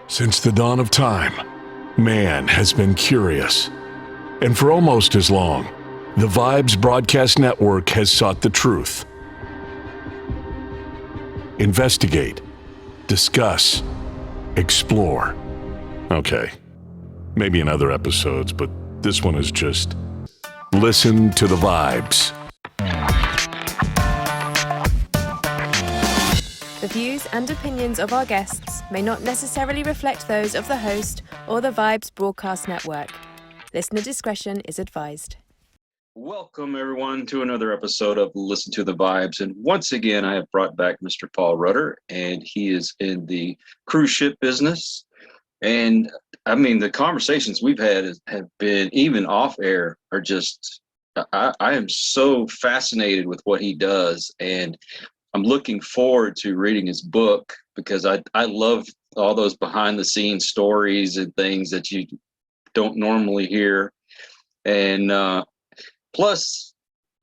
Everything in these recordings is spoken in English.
Since the dawn of time, man has been curious. And for almost as long, the Vibes Broadcast Network has sought the truth. Investigate, discuss, explore. Okay, maybe in other episodes, but this one is just listen to the vibes. The views and opinions of our guests may not necessarily reflect those of the host or the Vibes Broadcast Network. Listener discretion is advised. Welcome, everyone, to another episode of Listen to the Vibes. And once again, I have brought back Mr. Paul Rutter, and he is in the cruise ship business. And I mean, the conversations we've had have been, even off air, are just, I am so fascinated with what he does. And I'm looking forward to reading his book because I love all those behind the scenes stories and things that you don't normally hear. And plus,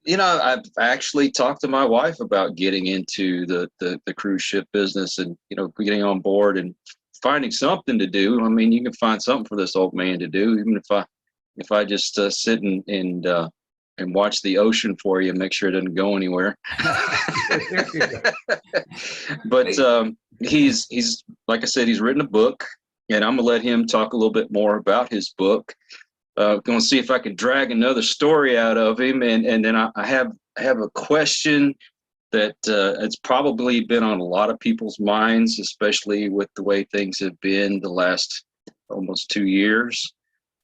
you know, I've actually talked to my wife about getting into the cruise ship business and, you know, getting on board and finding something to do. I mean, you can find something for this old man to do, even if I just sit and watch the ocean for you and make sure it doesn't go anywhere. But he's like I said, he's written a book, and I'm gonna let him talk a little bit more about his book. Gonna see if I can drag another story out of him, and then I have a question that it's probably been on a lot of people's minds, especially with the way things have been the last almost 2 years.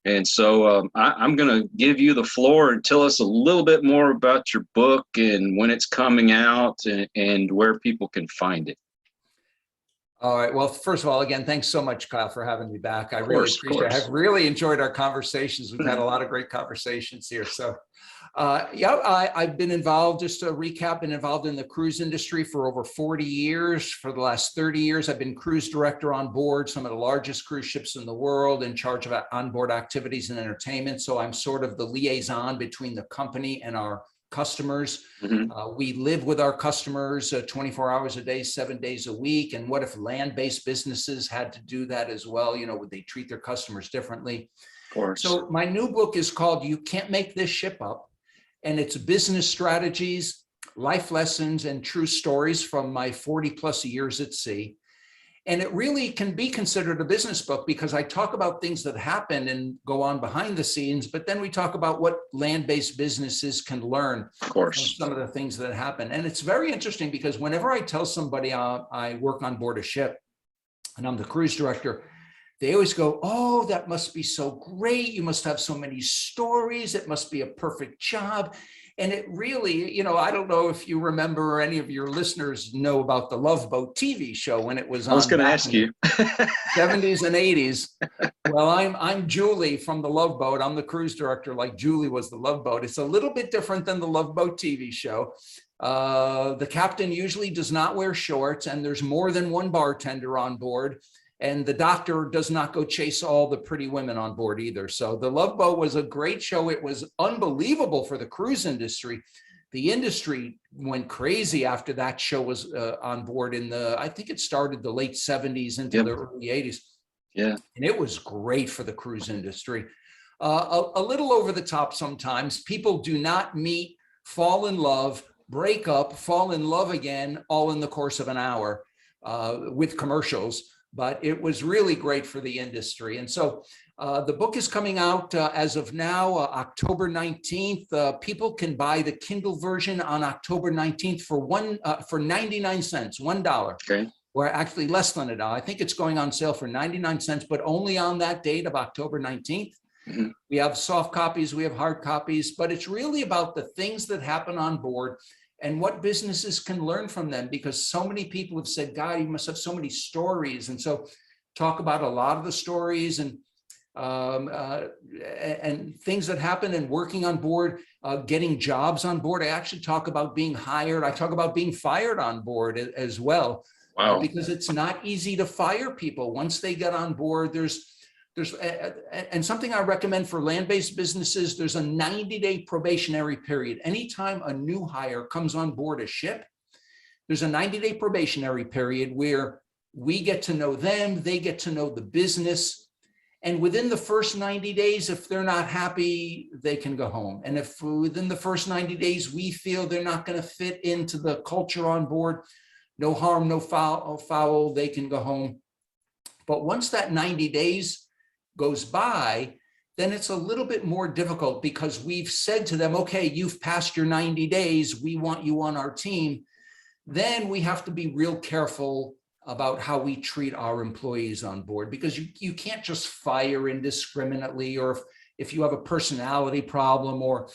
And so I'm going to give you the floor and tell us a little bit more about your book and when it's coming out and where people can find it. All right. Well, first of all, again, thanks so much, Kyle, for having me back. I really appreciate it. Course. I've really enjoyed our conversations. We've had a lot of great conversations here. So, I've been involved, just to recap, been involved in the cruise industry for over 40 years. For the last 30 years, I've been cruise director on board some of the largest cruise ships in the world, in charge of onboard activities and entertainment. So I'm sort of the liaison between the company and our customers. Mm-hmm. We live with our customers 24 hours a day, 7 days a week. And what if land-based businesses had to do that as well? You know, would they treat their customers differently? Of course. So my new book is called You Can't Make This Ship Up. And it's business strategies, life lessons, and true stories from my 40 plus years at sea. And it really can be considered a business book because I talk about things that happen and go on behind the scenes, but then we talk about what land-based businesses can learn from some of the things that happen. And it's very interesting because whenever I tell somebody I work on board a ship and I'm the cruise director, they always go, "Oh, that must be so great. You must have so many stories. It must be a perfect job." And it really, you know, I don't know if you remember or any of your listeners know about the Love Boat TV show when it was on. I was going to ask you. 70s and 80s. Well, I'm Julie from the Love Boat. I'm the cruise director, like Julie was the Love Boat. It's a little bit different than the Love Boat TV show. The captain usually does not wear shorts, and there's more than one bartender on board. And the doctor does not go chase all the pretty women on board either. So the Love Boat was a great show. It was unbelievable for the cruise industry. The industry went crazy after that show was on board I think it started the late 70s into the early 80s. Yeah. And it was great for the cruise industry. A little over the top sometimes. People do not meet, fall in love, break up, fall in love again, all in the course of an hour with commercials. But it was really great for the industry. And so the book is coming out as of now, October 19th. People can buy the Kindle version on October 19th for 99 cents, $1. Okay. Or actually less than $1. I think it's going on sale for 99 cents, but only on that date of October 19th. Mm-hmm. We have soft copies, we have hard copies, but it's really about the things that happen on board and what businesses can learn from them, because so many people have said, "God, you must have so many stories." And so talk about a lot of the stories and things that happen and working on board, getting jobs on board. I actually talk about being hired. I talk about being fired on board as well. Wow. Because it's not easy to fire people. Once they get on board, and something I recommend for land-based businesses, there's a 90-day probationary period. Anytime a new hire comes on board a ship, there's a 90-day probationary period where We get to know them, they get to know the business. And within the first 90 days, if they're not happy, they can go home. And if within the first 90 days, we feel they're not going to fit into the culture on board, no harm, no foul, they can go home. But once that 90 days goes by, then it's a little bit more difficult, because we've said to them, okay, you've passed your 90 days. We want you on our team. Then we have to be real careful about how we treat our employees on board, because you can't just fire indiscriminately, or if you have a personality problem, or,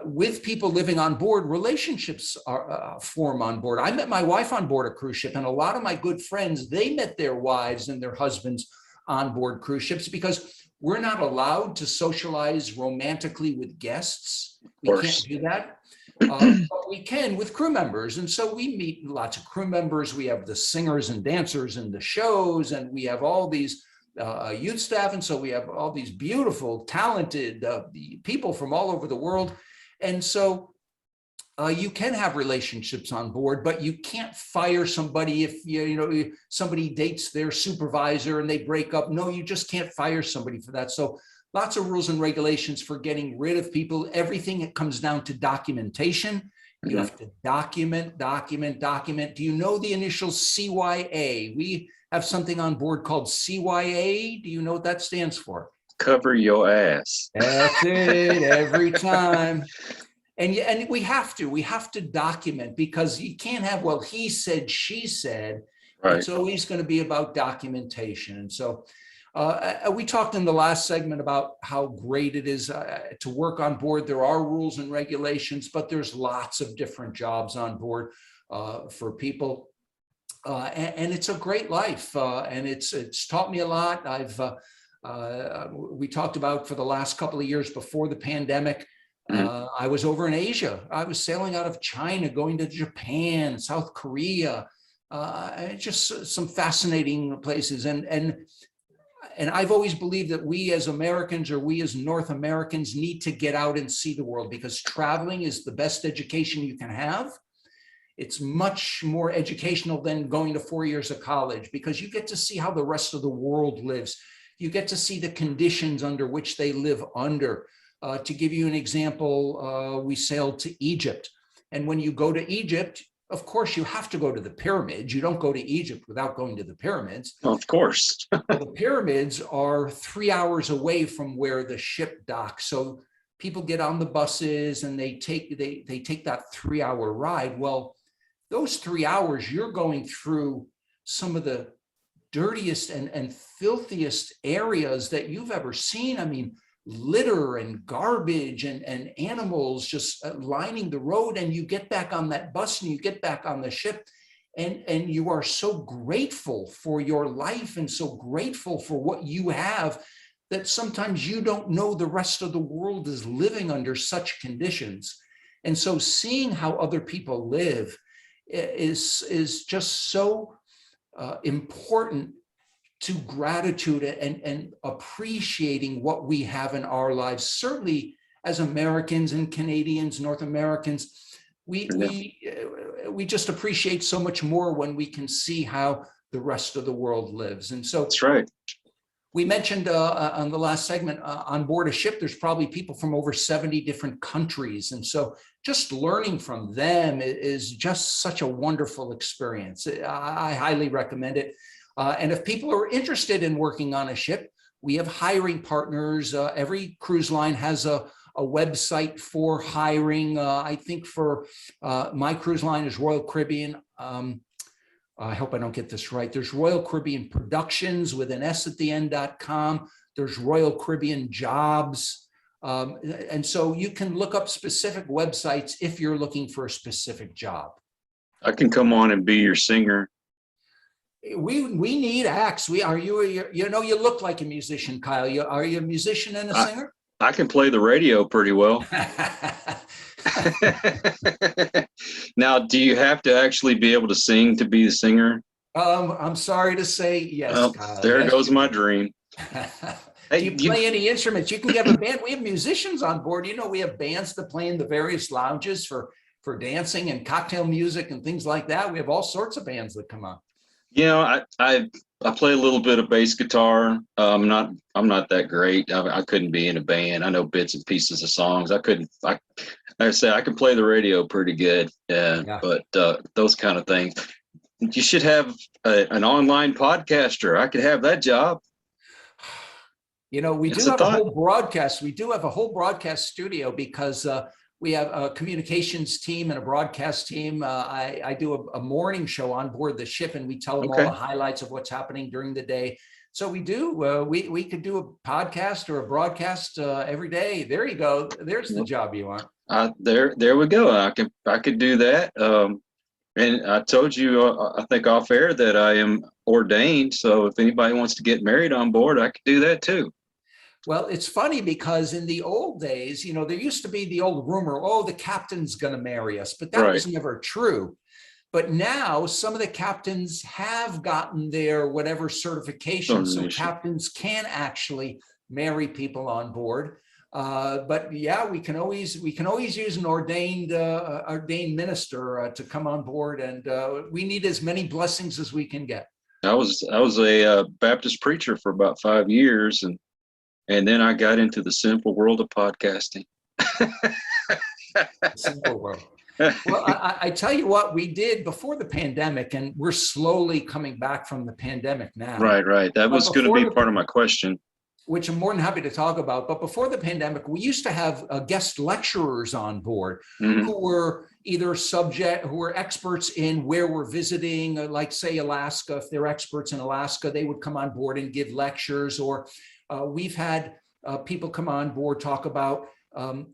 with people living on board, relationships are form on board. I met my wife on board a cruise ship, and a lot of my good friends, they met their wives and their husbands on board cruise ships, because we're not allowed to socialize romantically with guests. We can't do that. But we can with crew members. And so we meet lots of crew members. We have the singers and dancers in the shows, and we have all these youth staff. And so we have all these beautiful, talented people from all over the world. And so you can have relationships on board, but you can't fire somebody if somebody dates their supervisor and they break up. No, you just can't fire somebody for that. So lots of rules and regulations for getting rid of people. Everything, it comes down to documentation. You have to document. Do you know the initials CYA? We have something on board called CYA. Do you know what that stands for? Cover your ass. That's it, every time. And we have to document, because you can't have, well, he said, she said. Right. It's always going to be about documentation. And so we talked in the last segment about how great it is to work on board. There are rules and regulations, but there's lots of different jobs on board for people. And it's a great life. And it's taught me a lot. We talked about, for the last couple of years before the pandemic, I was over in Asia. I was sailing out of China, going to Japan, South Korea, just some fascinating places. And I've always believed that we as Americans, or we as North Americans, need to get out and see the world, because traveling is the best education you can have. It's much more educational than going to 4 years of college, because you get to see how the rest of the world lives. You get to see the conditions under which they live under. To give you an example, we sailed to Egypt. And when you go to Egypt, of course, you have to go to the pyramids. You don't go to Egypt without going to the pyramids. Of course. The pyramids are 3 hours away from where the ship docks. So people get on the buses and they take that 3-hour ride. Well, those 3 hours, you're going through some of the dirtiest and filthiest areas that you've ever seen. I mean, litter and garbage and animals just lining the road, and you get back on that bus and you get back on the ship, and you are so grateful for your life and so grateful for what you have, that sometimes you don't know the rest of the world is living under such conditions. And so seeing how other people live is just so important to gratitude and appreciating what we have in our lives. Certainly as Americans and Canadians, North Americans, we just appreciate so much more when we can see how the rest of the world lives. And so that's right. We mentioned on the last segment, on board a ship, there's probably people from over 70 different countries. And so just learning from them is just such a wonderful experience. I highly recommend it. And if people are interested in working on a ship, we have hiring partners. Every cruise line has a website for hiring. I think for my cruise line is Royal Caribbean. I hope I don't get this right. There's Royal Caribbean Productions with an S at the end.com. There's Royal Caribbean Jobs. And so you can look up specific websites if you're looking for a specific job. I can come on and be your singer. We need acts. You look like a musician, Kyle. Are you a musician and a singer? I can play the radio pretty well. Now, do you have to actually be able to sing to be the singer? I'm sorry to say yes, well, Kyle. There goes my dream. Do you play any instruments? You can have a band. We have musicians on board. We have bands that play in the various lounges for dancing and cocktail music and things like that. We have all sorts of bands that come on. I play a little bit of bass guitar. I'm not that great. I couldn't be in a band. I know bits and pieces of songs. Like I say, I can play the radio pretty good. Yeah. But those kind of things. You should have an online podcaster. I could have that job. We It's do a have a thought. whole broadcast. We do have a whole broadcast studio because we have a communications team and a broadcast team. I do a morning show on board the ship, and we tell them all Okay. the highlights of what's happening during the day. So we do. We could do a podcast or a broadcast every day. There you go. There's the job you want. There we go. I could do that. And I told you, I think off air, that I am ordained. So if anybody wants to get married on board, I could do that too. Well, it's funny because in the old days, there used to be the old rumor, oh, the captain's going to marry us, but that Right. was never true. But now some of the captains have gotten their whatever certification, so captains can actually marry people on board. But yeah, we can always use an ordained minister to come on board, and we need as many blessings as we can get. I was a Baptist preacher for about 5 years, and then I got into the simple world of podcasting. Simple world. Well, I tell you what we did before the pandemic, and we're slowly coming back from the pandemic now. Right. That was going to be part of my question, which I'm more than happy to talk about. But before the pandemic, we used to have guest lecturers on board who were either who were experts in where we're visiting, like say Alaska. If they're experts in Alaska, they would come on board and give lectures. Or we've had people come on board, talk about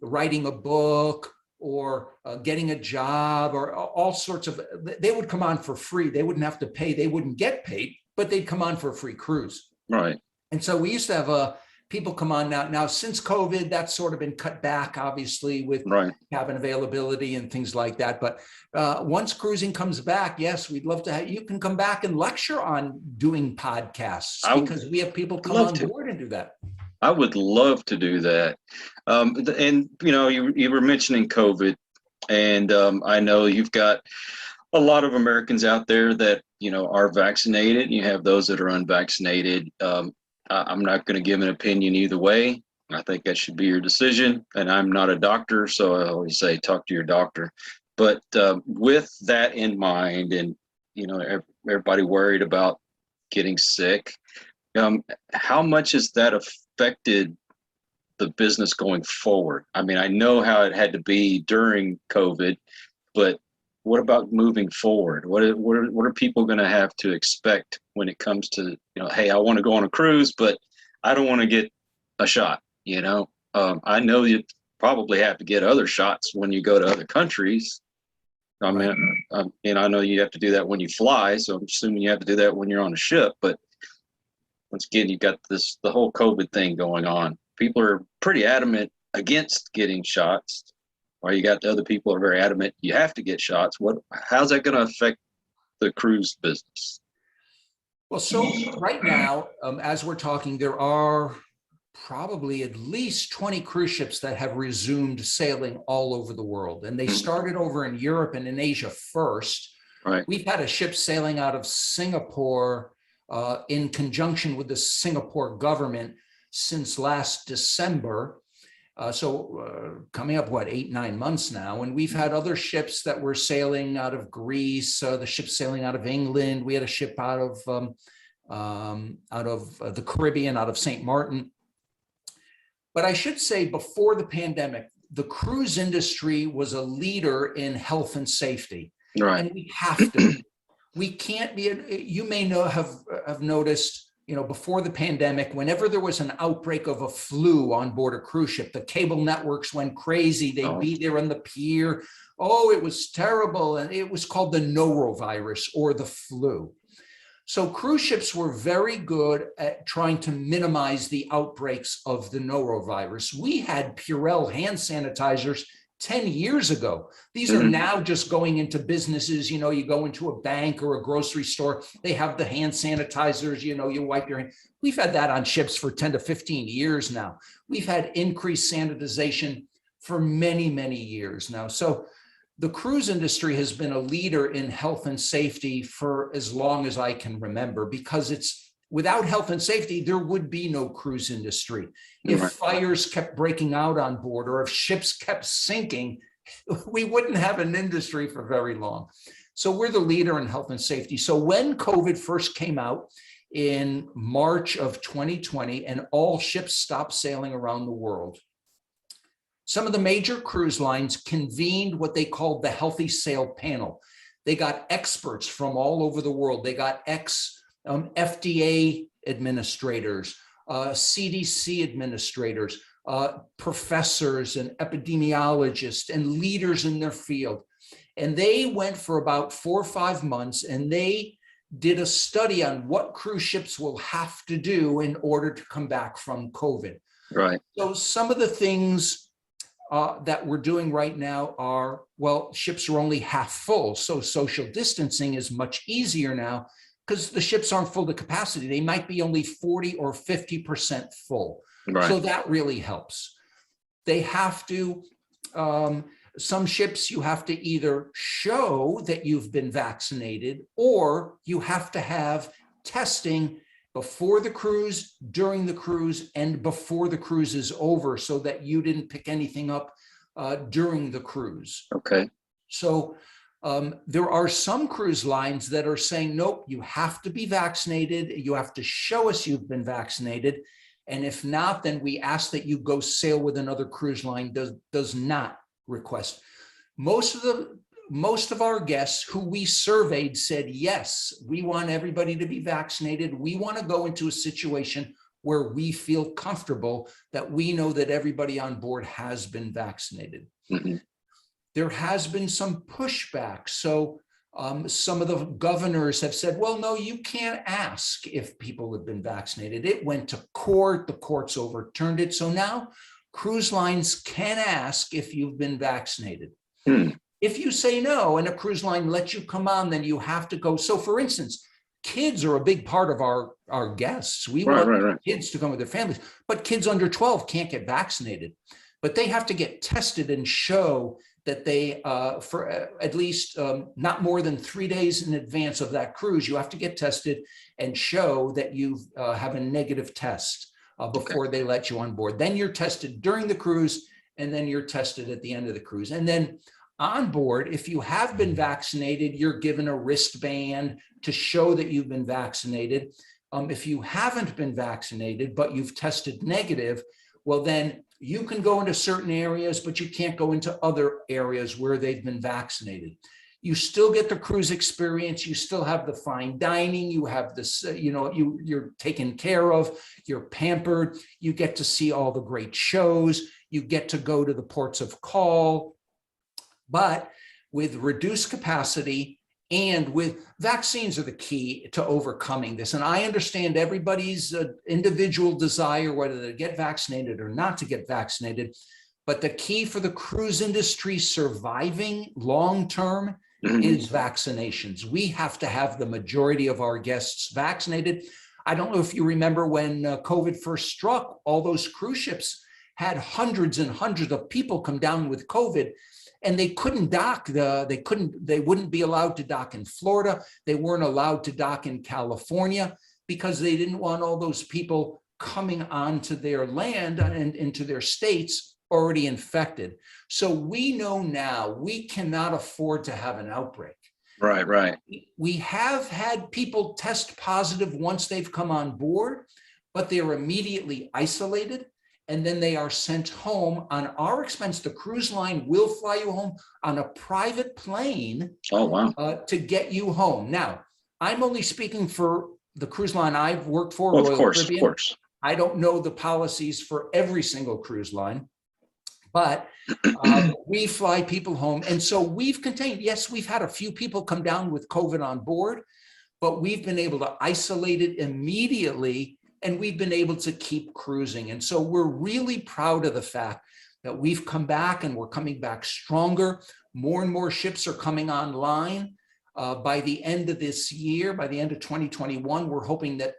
writing a book or getting a job, or all sorts of, they would come on for free. They wouldn't have to pay. They wouldn't get paid, but they'd come on for a free cruise. Right. And so we used to have people come on now. Now, since COVID, that's sort of been cut back, obviously, with cabin availability and things like that. But once cruising comes back, yes, we'd love to have you can come back and lecture on doing podcasts, because we have people come on board and do that. I would love to do that. And you were mentioning COVID, and I know you've got a lot of Americans out there that are vaccinated. You have those that are unvaccinated. I'm not going to give an opinion either way. I think that should be your decision. And I'm not a doctor, so I always say talk to your doctor. But with that in mind, and everybody worried about getting sick, how much has that affected the business going forward? I mean, I know how it had to be during COVID, but what about moving forward? What are people going to have to expect when it comes to, hey, I want to go on a cruise, but I don't want to get a shot. I know you probably have to get other shots when you go to other countries. I mean, and I know you have to do that when you fly, so I'm assuming you have to do that when you're on a ship. But once again, you've got the whole COVID thing going on. People are pretty adamant against getting shots, while you got the other people are very adamant you have to get shots. How's that going to affect the cruise business? Well, so right now, as we're talking, there are probably at least 20 cruise ships that have resumed sailing all over the world. And they started over in Europe and in Asia first. Right. We've had a ship sailing out of Singapore in conjunction with the Singapore government since last December. Coming up, 8-9 months now. And we've had other ships that were sailing out of Greece, the ship sailing out of England. We had a ship out of the Caribbean, out of St. Martin. But I should say, before the pandemic, the cruise industry was a leader in health and safety. Right. And we have to. We can't be, you may have noticed, before the pandemic, whenever there was an outbreak of a flu on board a cruise ship, the cable networks went crazy. They'd be there on the pier. Oh, it was terrible. And it was called the norovirus, or the flu. So cruise ships were very good at trying to minimize the outbreaks of the norovirus. We had Purell hand sanitizers 10 years ago. These are now just going into businesses. You go into a bank or a grocery store, they have the hand sanitizers, you wipe your hand. We've had that on ships for 10 to 15 years now. We've had increased sanitization for many, many years now. So the cruise industry has been a leader in health and safety for as long as I can remember, because without health and safety, there would be no cruise industry. If fires kept breaking out on board, or if ships kept sinking, we wouldn't have an industry for very long. So we're the leader in health and safety. So when COVID first came out in March of 2020, and all ships stopped sailing around the world, some of the major cruise lines convened what they called the Healthy Sail Panel. They got experts from all over the world. They got FDA administrators, CDC administrators, professors and epidemiologists and leaders in their field. And they went for about 4 or 5 months, and they did a study on what cruise ships will have to do in order to come back from COVID. Right. So some of the things that we're doing right now are, well, ships are only half full. So social distancing is much easier now because the ships aren't full to capacity. They might be only 40 or 50% full. Right. So that really helps. They have to, some ships, you have to either show that you've been vaccinated, or you have to have testing before the cruise, during the cruise, and before the cruise is over, so that you didn't pick anything up during the cruise. Okay. So there are some cruise lines that are saying, nope, you have to be vaccinated. You have to show us you've been vaccinated. And if not, then we ask that you go sail with another cruise line does not request. Most of our guests who we surveyed said, yes, we want everybody to be vaccinated. We want to go into a situation where we feel comfortable that we know that everybody on board has been vaccinated. Mm-hmm. There has been some pushback. So some of the governors have said, well, no, you can't ask if people have been vaccinated. It went to court, the courts overturned it. So now cruise lines can ask if you've been vaccinated. If you say no and a cruise line lets you come on, then you have to go. So for instance, kids are a big part of our guests. We want kids to come with their families, but kids under 12 can't get vaccinated, but they have to get tested and show that they, for at least not more than 3 days in advance of that cruise, you have to get tested and show that you have a negative test before they let you on board. Then you're tested during the cruise, and then you're tested at the end of the cruise. And then on board, if you have been vaccinated, you're given a wristband to show that you've been vaccinated. If you haven't been vaccinated, but you've tested negative, well, then you can go into certain areas, but you can't go into other areas where they've been vaccinated. You still get the cruise experience. You still have the fine dining. You have this, you're taken care of, you're pampered. You get to see all the great shows. You get to go to the ports of call. But with reduced capacity and with vaccines are the key to overcoming this. And I understand everybody's individual desire, whether to get vaccinated or not to get vaccinated. But the key for the cruise industry surviving long-term is vaccinations. We have to have the majority of our guests vaccinated. I don't know if you remember when COVID first struck, all those cruise ships had hundreds and hundreds of people come down with COVID, and they couldn't dock. They wouldn't be allowed to dock in Florida. They weren't allowed to dock in California because they didn't want all those people coming onto their land and into their states already infected. So we know now we cannot afford to have an outbreak. Right. We have had people test positive once they've come on board, but they're immediately isolated. And then they are sent home on our expense. The cruise line will fly you home on a private plane. Oh, wow. To get you home. Now, I'm only speaking for the cruise line I've worked for. Well, Royal of course. I don't know the policies for every single cruise line, but we fly people home. And so we've contained, yes, we've had a few people come down with COVID on board, but we've been able to isolate it immediately, and we've been able to keep cruising. And so we're really proud of the fact that we've come back, and we're coming back stronger. More and more ships are coming online. By the end of this year, by the end of 2021, we're hoping that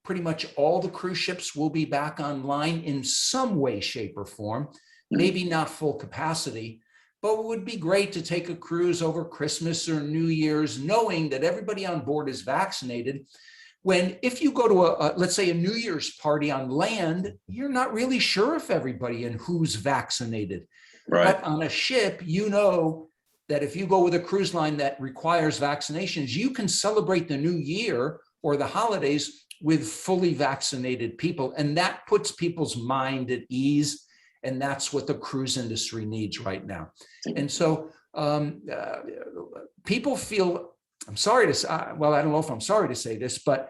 pretty much all the cruise ships will be back online in some way, shape, or form. Maybe not full capacity, but it would be great to take a cruise over Christmas or New Year's, knowing that everybody on board is vaccinated. When if you go to let's say a New Year's party on land, you're not really sure if everybody and who's vaccinated. Right. But on a ship, you know that if you go with a cruise line that requires vaccinations, you can celebrate the new year or the holidays with fully vaccinated people. And that puts people's mind at ease. And that's what the cruise industry needs right now. And so people feel, I'm sorry to say, well, I don't know if I'm sorry to say this, but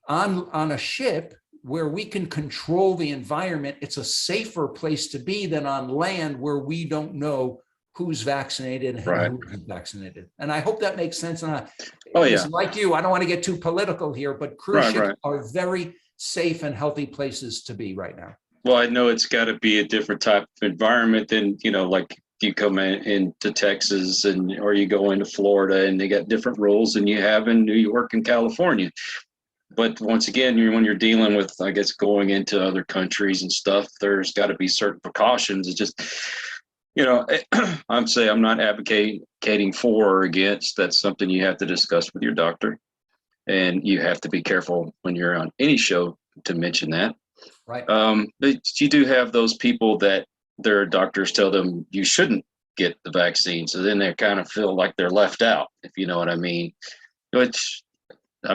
on a ship where we can control the environment, it's a safer place to be than on land where we don't know who's vaccinated and who isn't vaccinated. And I hope that makes sense. And like you, I don't want to get too political here, but cruise ships are very safe and healthy places to be right now. Well, I know it's got to be a different type of environment than, like you come into Texas or you go into Florida, and they got different rules than you have in New York and California. But once again, when you're dealing with, I guess, going into other countries and stuff, there's got to be certain precautions. It's just, I'm not advocating for or against. That's something you have to discuss with your doctor. And you have to be careful when you're on any show to mention that. Right. But you do have those people that their doctors tell them you shouldn't get the vaccine. So then they kind of feel like they're left out, if you know what I mean. Which, I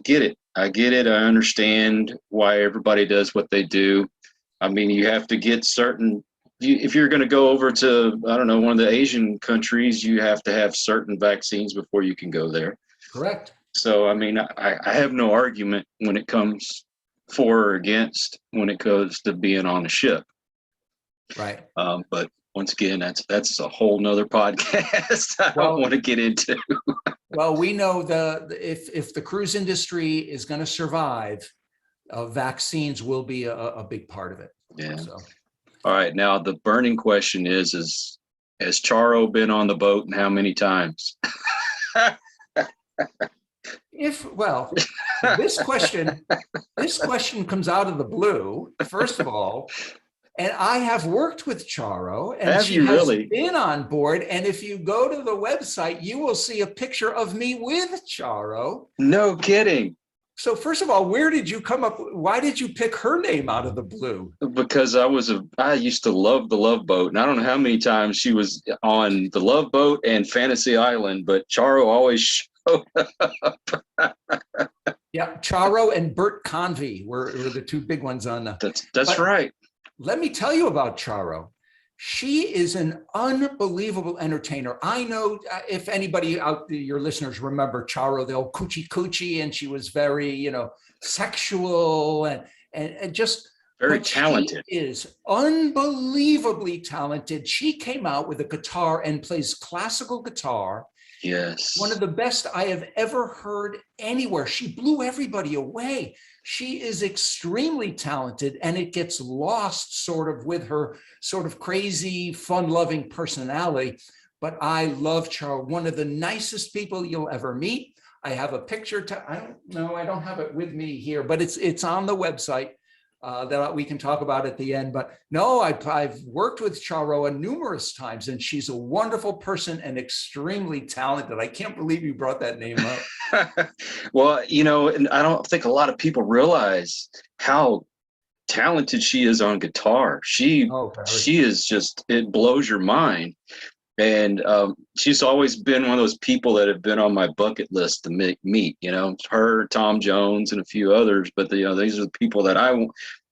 get it. I get it. I understand why everybody does what they do. I mean, you have to get if you're going to go over to, I don't know, one of the Asian countries, you have to have certain vaccines before you can go there. Correct. So, I mean, I have no argument when it comes for or against when it goes to being on a ship. Right. But once again, that's a whole nother podcast I don't want to get into. Well, we know if the cruise industry is going to survive, vaccines will be a big part of it. Yeah. So. All right. Now, the burning question is has Charo been on the boat and how many times? This question comes out of the blue, first of all, and I have worked with Charo, and she has been on board. And if you go to the website, you will see a picture of me with Charo. No kidding. So first of all, where did you come up? Why did you pick her name out of the blue? Because I used to love the Love Boat, and I don't know how many times she was on the Love Boat and Fantasy Island, but Charo always showed up. Yeah, Charo and Bert Convey were the two big ones on the. That's right. Let me tell you about Charo. She is an unbelievable entertainer. I know if anybody out there, your listeners remember Charo, the old coochie coochie, and she was very, sexual and just very talented. She is unbelievably talented. She came out with a guitar and plays classical guitar. Yes. One of the best I have ever heard anywhere. She blew everybody away. She is extremely talented, and it gets lost sort of with her sort of crazy, fun-loving personality. But I love Charo, one of the nicest people you'll ever meet. I have a picture I don't have it with me here, but it's on the website that we can talk about at the end. But no, I've worked with Charo numerous times, and she's a wonderful person and extremely talented. I can't believe you brought that name up. Well, and I don't think a lot of people realize how talented she is on guitar. She is just, it blows your mind. And she's always been one of those people that have been on my bucket list to meet, her, Tom Jones, and a few others. But, these are the people that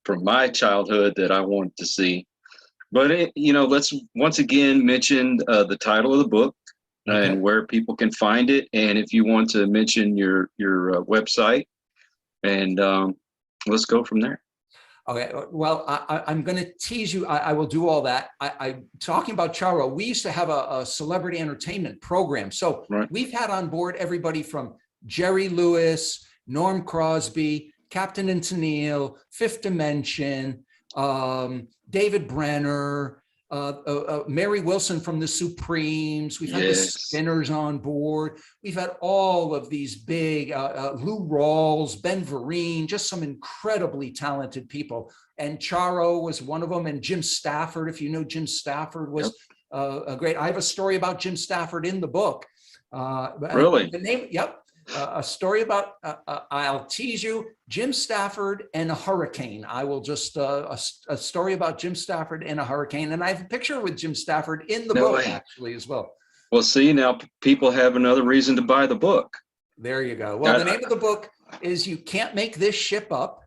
from my childhood that I wanted to see. But, let's once again mention the title of the book and where people can find it. And if you want to mention your website, and let's go from there. Okay, well, I'm going to tease you. I will do all that. I'm talking about Charo. We used to have a celebrity entertainment program. So we've had on board everybody from Jerry Lewis, Norm Crosby, Captain and Tennille, Fifth Dimension, David Brenner, Mary Wilson from the Supremes. We've had the Spinners on board. We've had all of these big, Lou Rawls, Ben Vereen, just some incredibly talented people. And Charo was one of them. And Jim Stafford, if you know Jim Stafford, was I have a story about Jim Stafford in the book. Really? The name, yep. A story about, I'll tease you, Jim Stafford and a hurricane. I will just, a story about Jim Stafford and a hurricane. And I have a picture with Jim Stafford in the book, actually, as well. Well, see, now people have another reason to buy the book. There you go. Well, the name of the book is You Can't Make This Ship Up.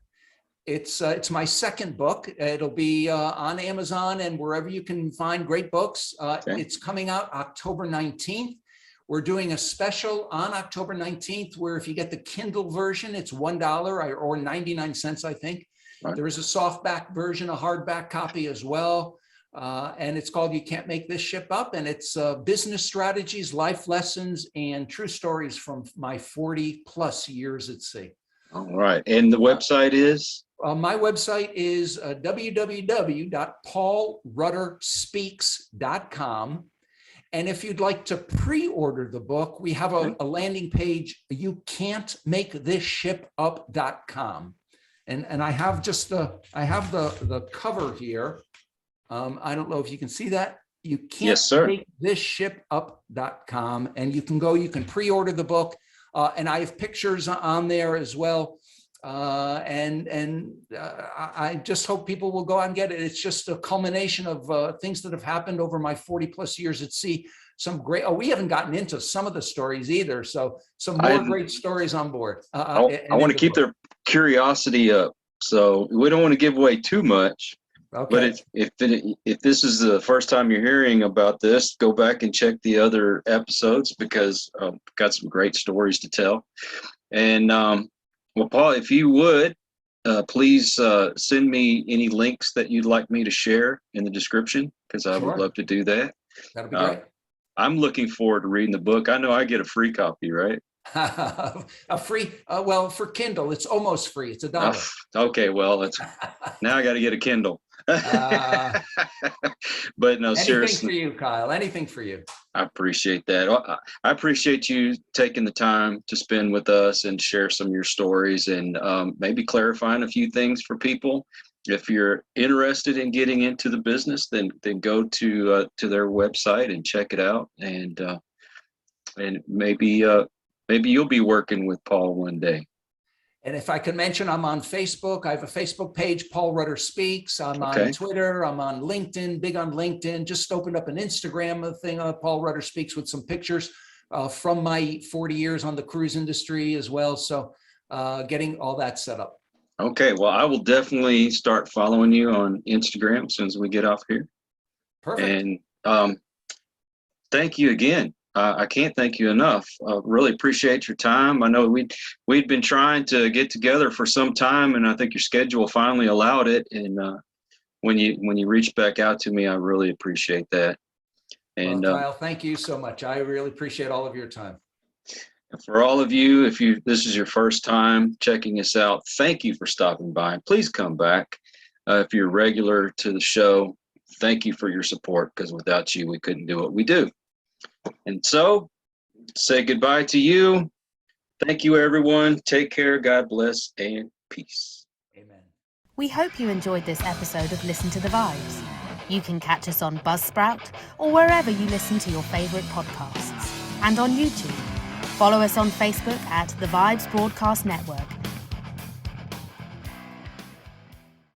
It's my second book. It'll be on Amazon and wherever you can find great books. It's coming out October 19th. We're doing a special on October 19th where if you get the Kindle version, it's $1 or 99 cents, I think. Right. There is a softback version, a hardback copy as well. And it's called You Can't Make This Ship Up. And it's business strategies, life lessons, and true stories from my 40 plus years at sea. All right. And the website is? My website is www.paulrutterspeaks.com. And if you'd like to pre-order the book, we have a landing page, youcan'tmakethisshipup.com. And I have just the cover here. I don't know if you can see that. You can't make this ship up.com. And you can pre-order the book. And I have pictures on there as well. I just hope people will go out and get it. It's just a culmination of things that have happened over my 40 plus years at sea. Some great, we haven't gotten into some of the stories either. So some more great stories on board. I want to keep their curiosity up. So we don't want to give away too much. Okay. But if this is the first time you're hearing about this, go back and check the other episodes because I've got some great stories to tell. And well, Paul, if you would, please send me any links that you'd like me to share in the description because I would love to do that. That'd be great. I'm looking forward to reading the book. I know I get a free copy, right? A free, well, for Kindle, it's almost free. It's $1. Okay, well, now I got to get a Kindle. But no, anything seriously. For you, Kyle, anything for you. I appreciate that. I appreciate you taking the time to spend with us and share some of your stories and maybe clarifying a few things for people. If you're interested in getting into the business, then go to their website and check it out. And maybe you'll be working with Paul one day. And if I could mention, I'm on Facebook. I have a Facebook page, Paul Rutter Speaks. I'm on Twitter. I'm on LinkedIn, big on LinkedIn. Just opened up an Instagram thing on Paul Rutter Speaks with some pictures from my 40 years on the cruise industry as well. So getting all that set up. Okay. Well, I will definitely start following you on Instagram as soon as we get off here. Perfect. And thank you again. I can't thank you enough. Really appreciate your time. I know we'd been trying to get together for some time, and I think your schedule finally allowed it. And when you reached back out to me, I really appreciate that. And well, Kyle, thank you so much. I really appreciate all of your time. For all of you, if this is your first time checking us out, thank you for stopping by. Please come back. If you're regular to the show, thank you for your support because without you, we couldn't do what we do. And so, say goodbye to you. Thank you, everyone. Take care. God bless and peace. Amen. We hope you enjoyed this episode of Listen to the Vibes. You can catch us on Buzzsprout or wherever you listen to your favorite podcasts. And on YouTube. Follow us on Facebook at The Vibes Broadcast Network